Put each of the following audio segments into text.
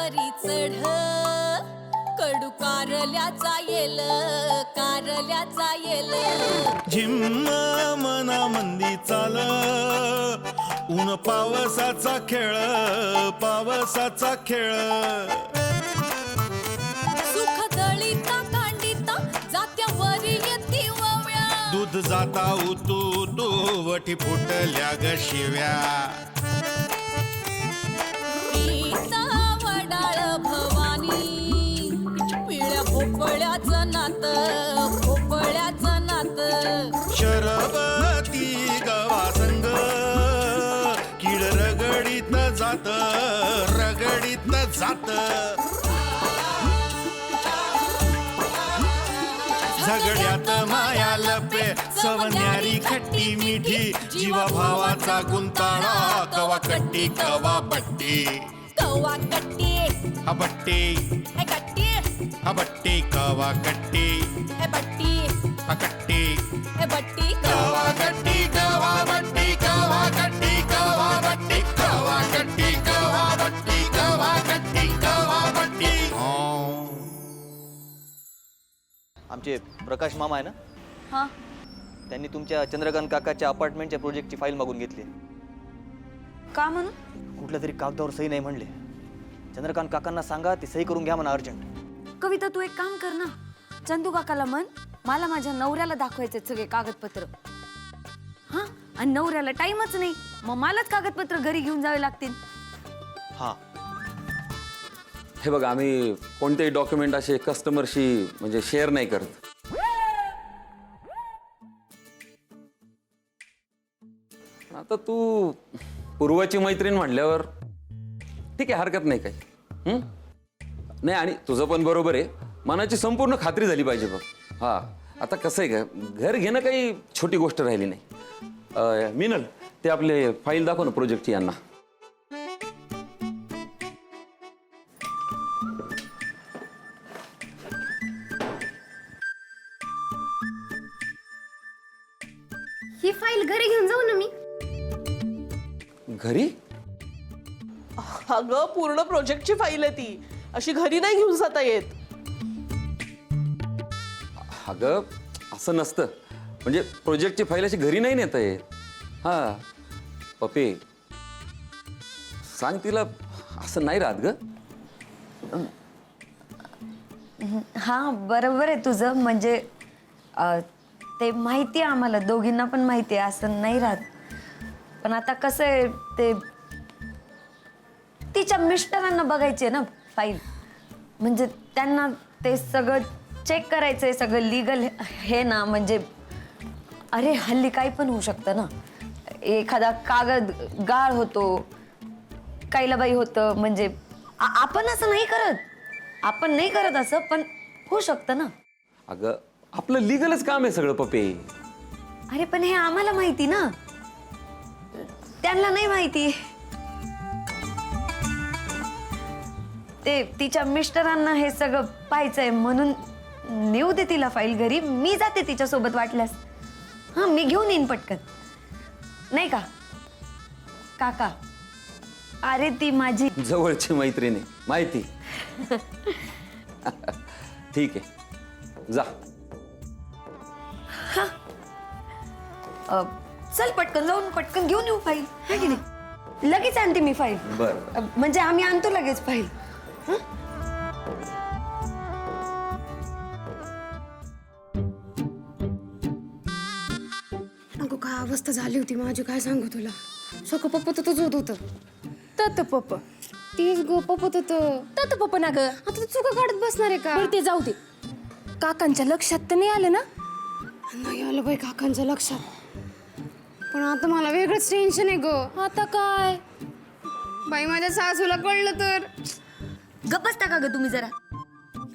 कारल्यावरी चढ कडू कारल्याचा येल झिम्म मना मंदी चाल ऊन पावसाचा खेळ सुख दळीता कांडिता जात्यावरी येती वव्या दूध जाता उतू तू वठी फुटल्या ग शिव्या सीता वडाळ भवानी पिळ्या भोपळ्याचं नात शरबती गवा संग किड रगडीत जात झगड्यात माया लपे सवन्यारी खट्टी मिठी जीवा भावाचा गुंताळा कवा कट्टी कवा बट्टी बट्टी बट्टी कवा कट्टी बट्टी कट्टी बट्टी कवा कट्टी कवा बट्टी कवा कट्टी कवा बट्टी कवा कट्टी कवा बट्टी कवा कट्टी कवा बट्टी आमचे प्रकाश मामा आहे ना, हा त्यांनी तुमच्या चंद्रकांत काकाच्या अपार्टमेंटच्या प्रोजेक्टची फाईल मागून घेतली. का म्हणून? कुठल्या तरी कागदावर सही नाही म्हणले. चंद्रकांत काकांना सांगा ती सही करून घ्या म्हणा अर्जंट. कविता तू एक काम कर ना, चंदू काकाला म्हण मला माझ्या नवऱ्याला दाखवायचे सगळे कागदपत्र. हा, आणि नवऱ्याला टाइमच नाही, मग मलाच कागदपत्र घरी घेऊन जावे लागतील. हा, हे बघा, आम्ही कोणतेही डॉक्युमेंट असे कस्टमरशी म्हणजे शेअर नाही करत. आता तू पूर्वाची मैत्रीण म्हणल्यावर ठीक आहे, हरकत नाही काही. नाही, आणि तुझं पण बरोबर आहे, मनाची संपूर्ण खात्री झाली पाहिजे बघ. हा, आता कसं आहे का, घर घेणं काही छोटी गोष्ट राहिली नाही. मिनल, ते आपले फाईल दाखव ना प्रोजेक्टची यांना. ही फाईल घरी घेऊन जाऊ ना मी. घरी? अगं, पूर्ण प्रोजेक्टची फाईल आहे ती, अशी घरी नाही घेऊन जाता येत. अगं, असं नसतं, म्हणजे प्रोजेक्टची फाईल अशी घरी नाही नेता येत. हा पप्पे, सांग तिला असं नाही राहत ग. हा, बरोबर आहे तुझं, म्हणजे ते माहिती आहे आम्हाला दोघींना पण माहिती आहे असं नाही राहत. पण आता कसं आहे, ते तिच्या मिस्टरांना बघायचे ना फाईल, म्हणजे त्यांना ते सगळं चेक करायचंय, सगळं लीगल हे ना. म्हणजे अरे, हल्ली काही पण होऊ शकतं ना, एखादा कागद गाळ होतो, कायलाबाई होतं, म्हणजे आपण असं नाही करत असं, पण होऊ शकतं ना. अगं, आपलं लिगलच काम आहे सगळं पप्पे. अरे, पण हे आम्हाला माहिती ना, त्यांना नाही माहिती. ते तिच्या मिस्टरांना हे सगळं पाहायचंय, म्हणून नेऊ दे तिला फाईल घरी. मी जाते तिच्यासोबत वाटल्यास. हा, मी घेऊन येईन पटकन, नाही का काका? अरे, ती माझी जवळची मैत्रीण आहे, माहिती. ठीक आहे, जा. चल, पटकन जाऊन पटकन घेऊन येऊ फाईल, है की नाही? लगेच आणते मी फाईल. बरं. म्हणजे आम्ही आणतो लगेच फाईल. अगं, काय अवस्था झाली होती माझी, काय सांगू तुला. सगळं पप्पा तर तुझं होत होतं. तत पप्प तीच गो पप्पत होतं. तत पप्प ना ग. आता तू चुका काढत बसणार आहे का? बरं, ते जाऊ दे. काकांच्या लक्षात तर नाही आलं ना? नाही आलं बाई काकांच्या लक्षात. पण आता मला वेगळंच टेन्शन आहे ग. आता काय बाई, माझ्या सासूला कळलं तर. गप्प बसता का ग तुम्ही जरा?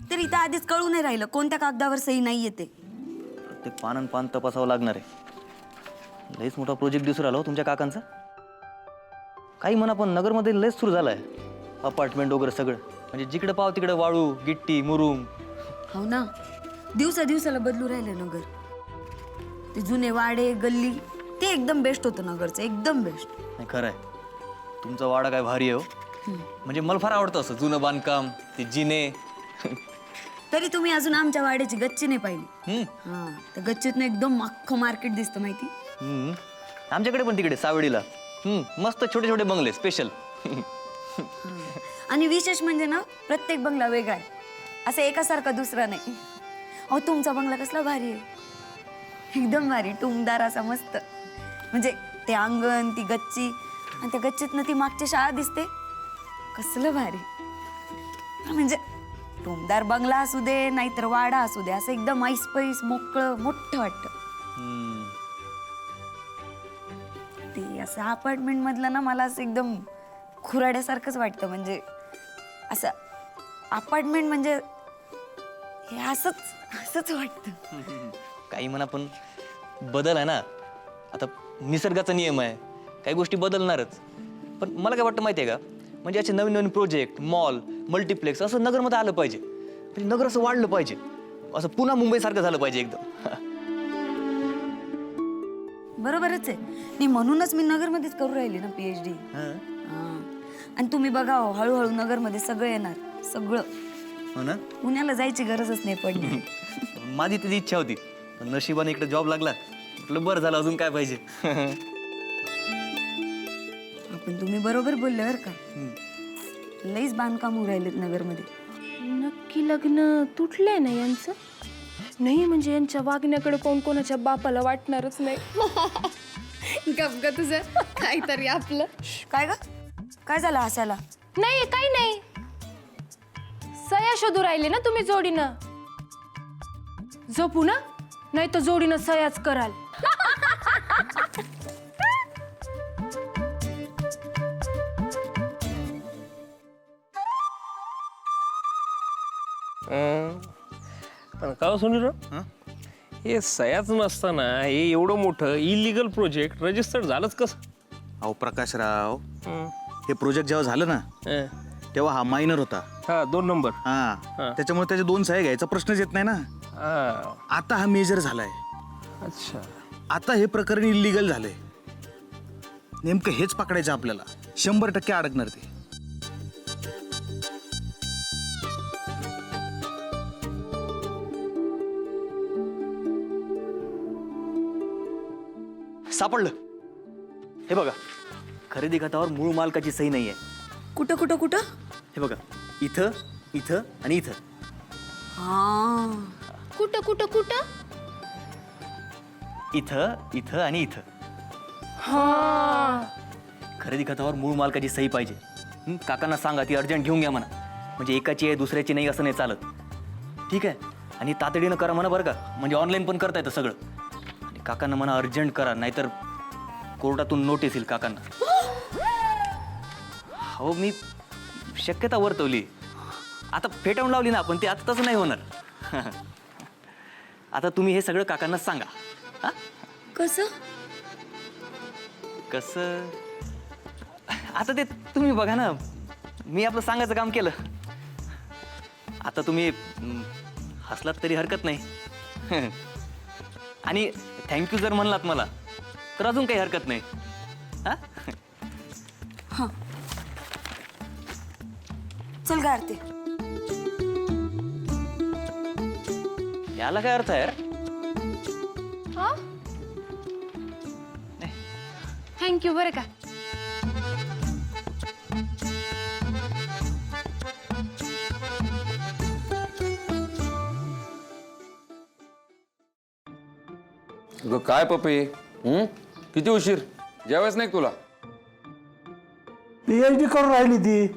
तर इथं आधीच कळू नाही राहिलं कोणत्या कागदावर सही नाही येते. प्रत्येक पान तपासावं लागणार आहे. लयच मोठा प्रोजेक्ट दिसून आला हो तुमच्या काकांचा. काही म्हणा, पण नगरमध्ये लयच सुरू झालाय, अपार्टमेंट वगैरे सगळं. म्हणजे जिकडे पाव तिकडे वाळू, गिट्टी, मुरुम. हो ना, दिवसाला बदलू राहिले नगर. ते जुने वाडे गल्ली ते एकदम बेस्ट होतं नगरचं, एकदम बेस्ट. नाही, खरं आहे, तुमचा वाडा काय भारी आहे हो. म्हणजे मला फार आवडतं असं जुनं बांधकाम, ते जिने. तरी तुम्ही अजून आमच्या वाड्याची गच्ची नाही पाहिली. हम्म. हा त्या गच्चीतनं एकदम अख्खं मार्केट दिसतं माहिती. हम्म. आमच्याकडे पण तिकडे सावडीला मस्त छोटे छोटे बंगले स्पेशल. आणि विशेष म्हणजे ना प्रत्येक बंगला वेगळा आहे, असं एकासारखा दुसरा नाही. अहो तुमचा बंगला कसला भारी आहे, एकदम भारी टुमदार असा मस्त. म्हणजे ते अंगण, ती गच्ची आणि त्या गच्चीतनं ती मागची शाळा दिसते, कसलं भारी. म्हणजे टुमदार बंगला असू दे नाहीतर वाडा असू दे, असं एकदम ऐसपैस मोकळं मोठं वाटतं. ते असं अपार्टमेंट मधलं ना मला असं एकदम खुराड्यासारखंच वाटतं. म्हणजे असं अपार्टमेंट म्हणजे हे असंच असंच वाटतं. काही म्हणा पण बदल आहे ना, आता निसर्गाचा नियम आहे, काही गोष्टी बदलणारच. पण मला काय वाटतं माहिती आहे का, म्हणजे असे नवीन नवीन प्रोजेक्ट, मॉल, मल्टिप्लेक्स असं नगरमध्ये आलं पाहिजे. म्हणजे नगर असं वाढलं पाहिजे, असं पुन्हा मुंबईसारखं झालं पाहिजे एकदम. बरोबरच आहे. नाही म्हणूनच मी नगरमध्येच करू राहिली ना PhD. आणि तुम्ही बघा हो, हळूहळू नगरमध्ये सगळं येणार, सगळं. हो ना. पुण्याला जायची गरजच नाही पडली. माझी तिची इच्छा होती, पण नशिबाने इकडे जॉब लागला, म्हटलं बरं झालं, अजून काय पाहिजे. पण तुम्ही बरोबर बोलले बरं का, लईच बांधकाम होऊ राहिलेत नगरमध्ये. नक्की लग्न तुटलंय ना यांचं? नाही म्हणजे यांच्या वागण्याकडे कोण कोणाच्या बापाला वाटणारच नाही. गप ग तुझं काहीतरी आपलं. काय ग, काय झालं हसायला? नाही काही नाही, सया शोधू राहिले ना तुम्ही जोडीनं. झोपू ना, नाही तर जोडीनं सयाच कराल. पण का सुनील, हे सयाच नसताना हे एवढं मोठं इलिगल प्रोजेक्ट रजिस्टर्ड झालंच कसं? अहो प्रकाशराव, हे प्रोजेक्ट जेव्हा झालं ना तेव्हा हा मायनर होता. हा 2 नंबर. हा त्याच्यामुळे त्याचे 2 सह्या घ्यायचा प्रश्नच येत नाही ना. आता हा मेजर झालाय. अच्छा, आता हे प्रकरण इलिगल झालंय. नेमकं हेच पकडायचं आपल्याला. 100% अडकणार ते. सापडलं. हे बघा, खरेदी खतावर मूळ मालकाची सही नाहीये. कुठं कुठं कुठं? हे बघा, इथं, इथं आणि इथं. हा कुठं कुठं कुठं? इथं, इथं आणि इथं. हा खरेदी खतावर मूळ मालकाची सही पाहिजे. काकांना सांगा ती अर्जंट घेऊन घ्या म्हणा. म्हणजे एकाची आहे दुसऱ्याची नाही असं नाही चालत. ठीक आहे. आणि तातडीनं करा म्हणा बरं का, म्हणजे ऑनलाईन पण करता येतं सगळं. आणि काकांना म्हणा अर्जंट करा, नाहीतर कोर्टातून नोटीस येईल काकांना. हो, मी शक्यता वर्तवली. आता फेटाळून लावली ना आपण, ते आता तसं नाही होणार. आता तुम्ही हे सगळं काकांना सांगा. हा, कसं कसं आता ते तुम्ही बघा ना. मी आपलं सांगायचं काम केलं. आता तुम्ही हसलात तरी हरकत नाही. आणि थँक्यू जर म्हणलात मला तर अजून काही हरकत नाही. हा, चल का आरती. याला काय अर्थ आहे यार? थँक्यू बरं का. ग काय पप्पे, किती उशीर? जेवायच नाही तुला? PhD करून राहिली ती.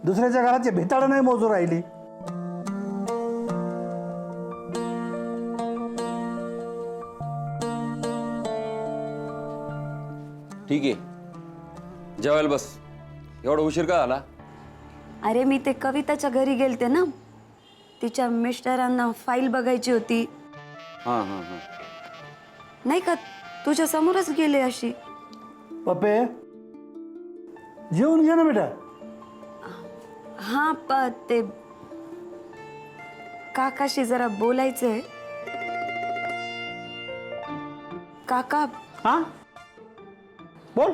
दुसऱ्याच्या घराचे भेताळं नाही मोजू राहिली. ठीक आहे, जेवायला बस. एवढा उशीर का झाला? अरे मी ते कविताच्या घरी गेलते ना, तिच्या मिस्टरांना फाईल बघायची होती. हां हां हां. नाही का, तुझ्या समोरच गेले अशी. पप्पे जेवून घे ना बेटा. हा ते काकाशी जरा बोलायचंय. काका हा बोल.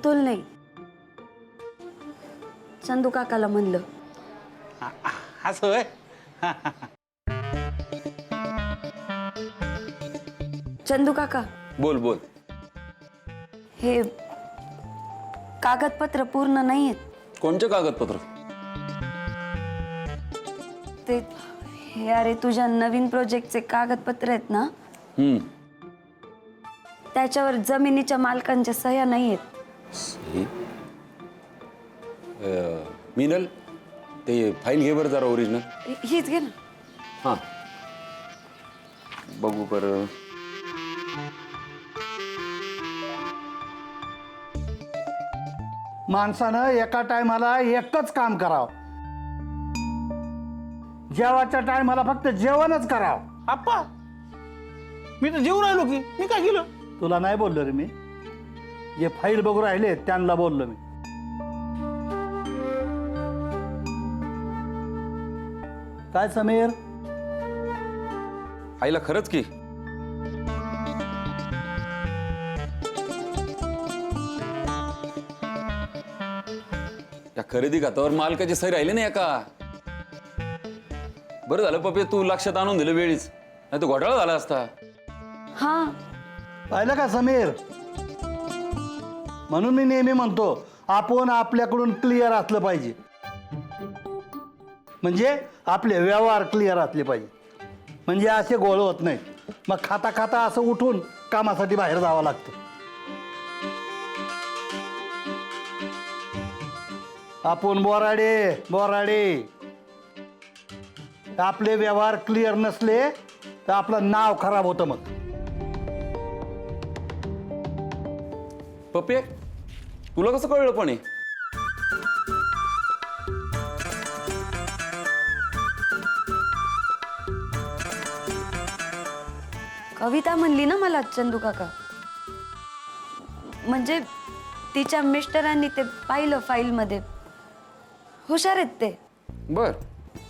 तुल नाही, चंदू काकाला म्हणलं. असं होय. चंदू काका, बोल बोल. हे कागदपत्र पूर्ण नाही आहेत. कोणचे कागदपत्र? ते हे अरे तुझ्या नवीन प्रोजेक्टचे कागदपत्र आहेत ना, त्याच्यावर जमिनीच्या मालकांच्या सह्या नाही आहेत. मिनल, ते फाईल घे बरं जरा ओरिजिनल. हीच घे ना. हां, बघू बरं. माणसानं एका टायमाला एकच काम करावं. जेवाच्या टायमाला फक्त जेवणच करावं. आप्पा मी तर जेवून राहिलो की, मी काय केलं? तुला नाही बोललो रे मी. जे फाईल बघू राहिले त्यांना बोललो मी. काय समीर, आईला खरंच की या खरेदी खात्यावर मालकाची सही राहिली नाही का? बरं झालं पप्पे तू लक्षात आणून दिलं वेळीच, नाही तर घोटाळा झाला असता. हा, पाहिलं का समीर? म्हणून मी नेहमी म्हणतो आपण आपल्याकडून क्लिअर असलं पाहिजे. म्हणजे आपले व्यवहार क्लिअर असले पाहिजे, म्हणजे असे गोळ होत नाहीत. मग खाता खाता असं उठून कामासाठी बाहेर जावं लागतं. आपण बोराडे बोराडे, आपले व्यवहार क्लिअर नसले तर आपलं नाव खराब होतं. मग पप्पे तुला कसं कळलं पण हे? कविता म्हणली ना मला चंदू काका. म्हणजे तिच्या मिस्टरांनी ते पाहिलं फाईलमध्ये. हुशार आहेत ते. बर,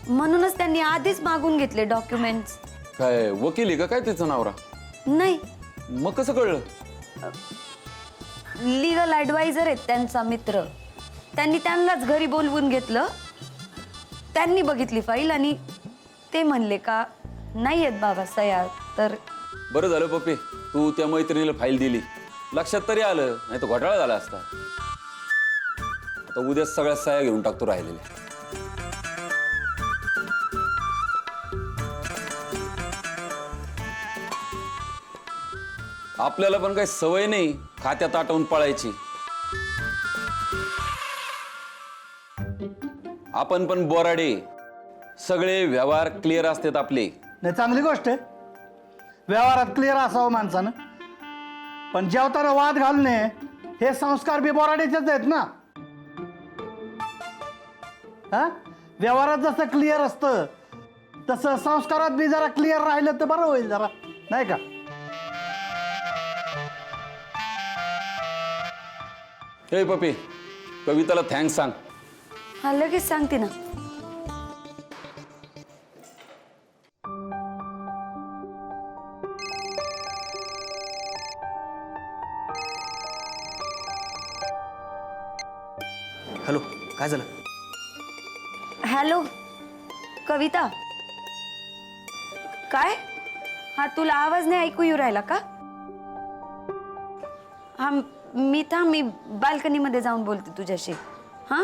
म्हणूनच त्यांनी आधीच मागून घेतले डॉक्युमेंट्स. काय वकील आहे का काय तिचं नवरा? नाही, मग कसं कळलं? लीगल ॲडवायझर आहेत त्यांचा मित्र. त्यांनी त्यांनाच घरी बोलवून घेतलं. त्यांनी बघितली फाईल आणि ते म्हणले का नाही आहेत बाबा सह्या. तर बरं झालं पप्पे तू त्या मैत्रिणीला फाईल दिली, लक्षात तरी आलं, नाही तर घोटाळा झाला असता. आता उद्या सगळ्या सह्या घेऊन टाकतो राहिलेल्या. आपल्याला पण काही सवय नाही खात्यात आटवून पळायची. आपण पण बोराडे, सगळे व्यवहार क्लिअर असतात आपले. नाही, चांगली गोष्ट आहे व्यवहारात क्लिअर असावं माणसानं. पण जेवताना वाद घालणे हे संस्कार बी बोराडीचेच आहेत ना. हा, व्यवहारात जसं क्लिअर असतं तसं संस्कारात बी जरा क्लिअर राहिलं तर बरं होईल जरा, नाही का? हे पप्पे कविताला थँक्स सांग. हा लगेच सांगते ना. हॅलो, काय झालं? हॅलो कविता, काय? हा तुला आवाज नाही ऐकू येऊ राहिला का? हा मी बाल्कनीमध्ये जाऊन बोलते तुझ्याशी. हा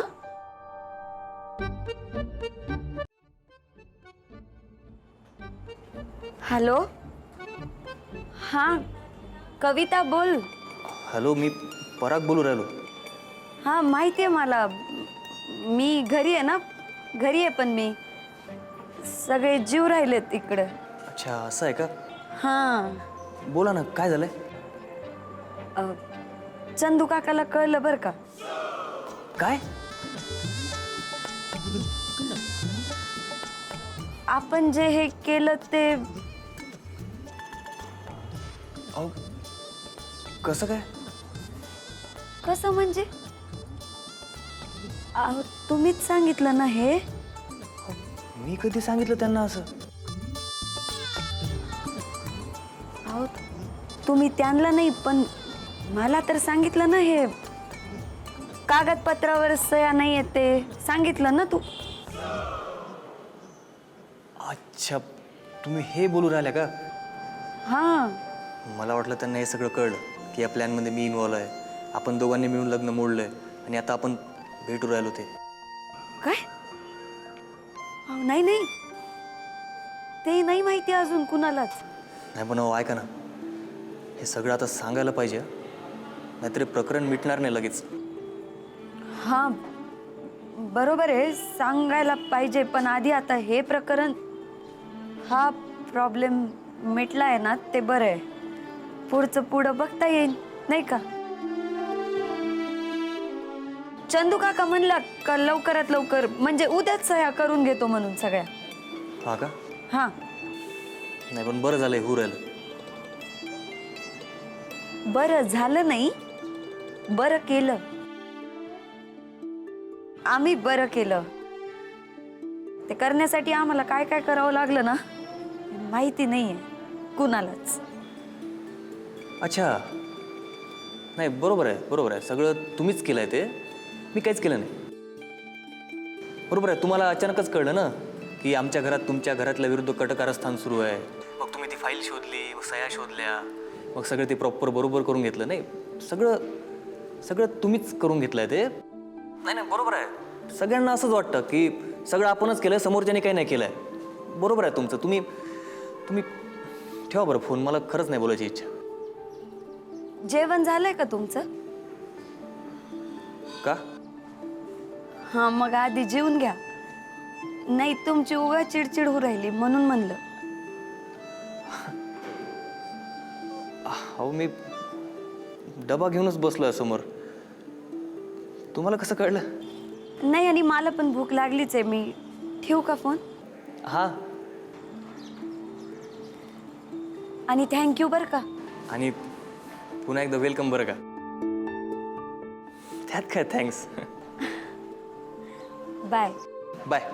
हॅलो, हा कविता बोल. हॅलो, मी पराग बोलू राहिलो. हा माहिती आहे मला. मी घरी आहे ना, घरी आहे. पण मी सगळे जीव राहिलेत इकडं. अच्छा, असं आहे का? हा बोला ना, काय झालंय? चंदू काकाला कळलं बरं का. काय? आपण जे हे केलं ते. अहो, कसं काय? कसं म्हणजे? अहो तुम्हीच सांगितलं ना हे. मी कधी सांगितलं त्यांना असं? अहो तुम्ही त्यांना नाही पण मला तर सांगितलं ना, हे कागदपत्रावर सह्या नाही आहेत ते सांगितलं ना तू. अच्छा, तुम्ही हे बोलू राहिल्या का? हां मला वाटलं त्यांना हे सगळं कळलं की या प्लॅनमध्ये मी इन्व्हॉल्व आहे, आपण दोघांनी मिळून लग्न मोडलंय आणि आता आपण भेटू राहिलो ते. काय? अहो, नाही नाही, ते नाही माहिती अजून कुणालाच. नाही पण अहो ऐका ना, हे सगळं आता सांगायला पाहिजे, नाहीतरी प्रकरण मिटणार नाही लगेच. हां बरोबर आहे, सांगायला पाहिजे, पण आधी आता हे प्रकरण, हा प्रॉब्लेम मिटला आहे ना ते बरं आहे. पुढचं पुढं बघता येईल नाही का. चंदू काका म्हणला का लवकरात लवकर, म्हणजे उद्याच सह्या करून घेतो म्हणून सगळ्या. हा का? हां नाही पण बरं झालंय, होऊ राहिलं. बरं झालं नाही, बरं केलं. आम्ही बरं केलं. ते करण्यासाठी आम्हाला काय काय करावं लागलं ना माहिती नाहीये कुणालाच. अच्छा, नाही बरोबर आहे, बरोबर आहे, सगळं तुम्हीच केलंय ते, मी काहीच केलं नाही. बरोबर आहे, तुम्हाला अचानकच कळलं ना की आमच्या घरात तुमच्या घरातल्या विरुद्ध कटकारस्थान सुरू आहे. मग तुम्ही ती फाईल शोधली, मग सह्या शोधल्या, मग सगळं ते प्रॉपर बरोबर करून घेतलं. नाही सगळं सगळं तुम्हीच करून घेतलंय ते. नाही नाही बरोबर आहे, सगळ्यांना असंच वाटतं की सगळं आपणच केलंय, समोरच्याने काही नाही केलंय. बरोबर आहे तुमचं. तुम्ही तुम्ही ठेवा बरं फोन, मला खरंच नाही बोलायची इच्छा. जेवण झालंय का तुमचं? का? हां मग आधी जेवून घ्या, नाही तुमची उगा चिडचिड होऊ राहिली म्हणून म्हणलं. अहो मी डबा घेऊनच बसलोय समोर, तुम्हाला कसं कळलं? नाही आणि मला पण भूक लागलीच आहे. मी ठेवू का फोन? हा, आणि थँक्यू बरं का. आणि पुन्हा एकदा वेलकम बरं का. त्यात काय थँक्स. बाय. बाय.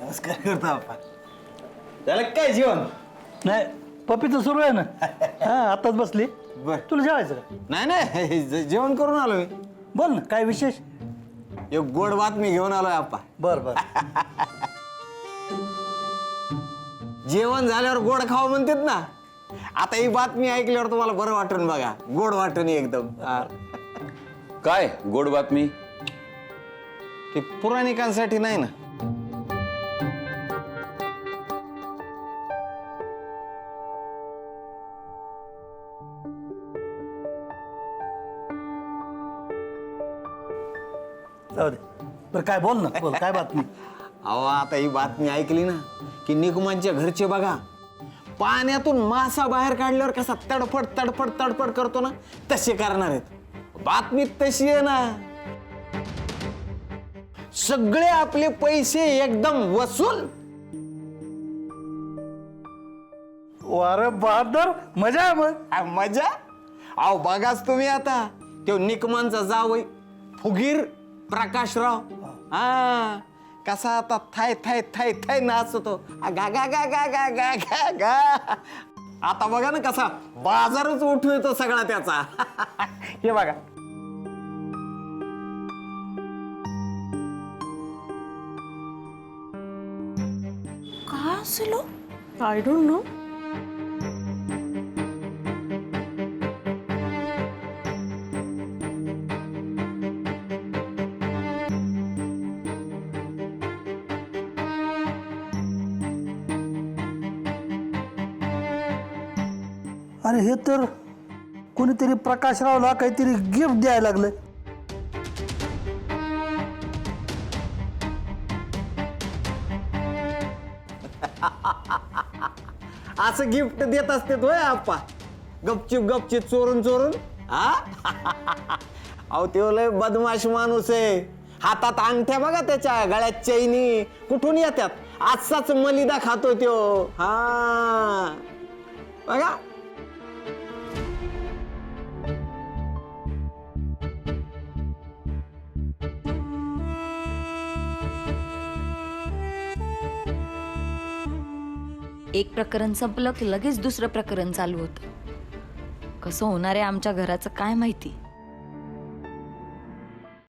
नमस्कार करतो आपण. झालं काय जेवण? नाही पप्पीचं सुरू आहे ना. हा आताच बसली. बर. तुला जेवायचं का? नाही नाही जेवण करून आलोय. बोल ना, काय विशेष? एक गोड बातमी घेऊन आलोय आप्पा. बर बर. जेवण झाल्यावर गोड खावं म्हणतात ना, आता ही बातमी ऐकल्यावर तुम्हाला बरं वाटन बघा, गोड वाटन एकदम. काय गोड बातमी? ते पुराणिकांसाठी नाही ना. जाऊ दे. बरं काय बोल ना, बोल काय बातमी? अहो आता ही बातमी ऐकली ना की निकमांच्या घरचे बघा, पाण्यातून मासा बाहेर काढल्यावर कसा तडफड तडफड तडफड करतो ना, तसे करणार आहेत. बातमी तशी आहे ना, सगळे आपले पैसे एकदम वसूल. अरे बहादर, मजा आहे मग. मजा. अहो बघाच तुम्ही आता तो निकमांचा जावई फुगीर प्रकाशराव, हा कसा आता थाय थाय थाय थाय नाचतो. गा गा गा गा गा गा गा गा. आता बघा ना कसा बाजारच उठू येतो सगळा त्याचा. हे बघा. का असेल? I don't know. अरे हे तर कोणीतरी प्रकाशरावला काहीतरी गिफ्ट द्यायला लागलं. असं गिफ्ट देत असते होय आप्पा, गपचिप गपचिप चोरून चोरून. हा अहो ते लय बदमाश माणूस आहे. हातात अंगठ्या बघा त्याच्या, गळ्यात चैनी कुठून येतात? आजचाच मलिदा खातो त्यो. हा बघा. एक प्रकरण संपलं की लगेच दुसरं प्रकरण चालू होतं. कसं होणार आहे आमच्या घराचं काय माहिती.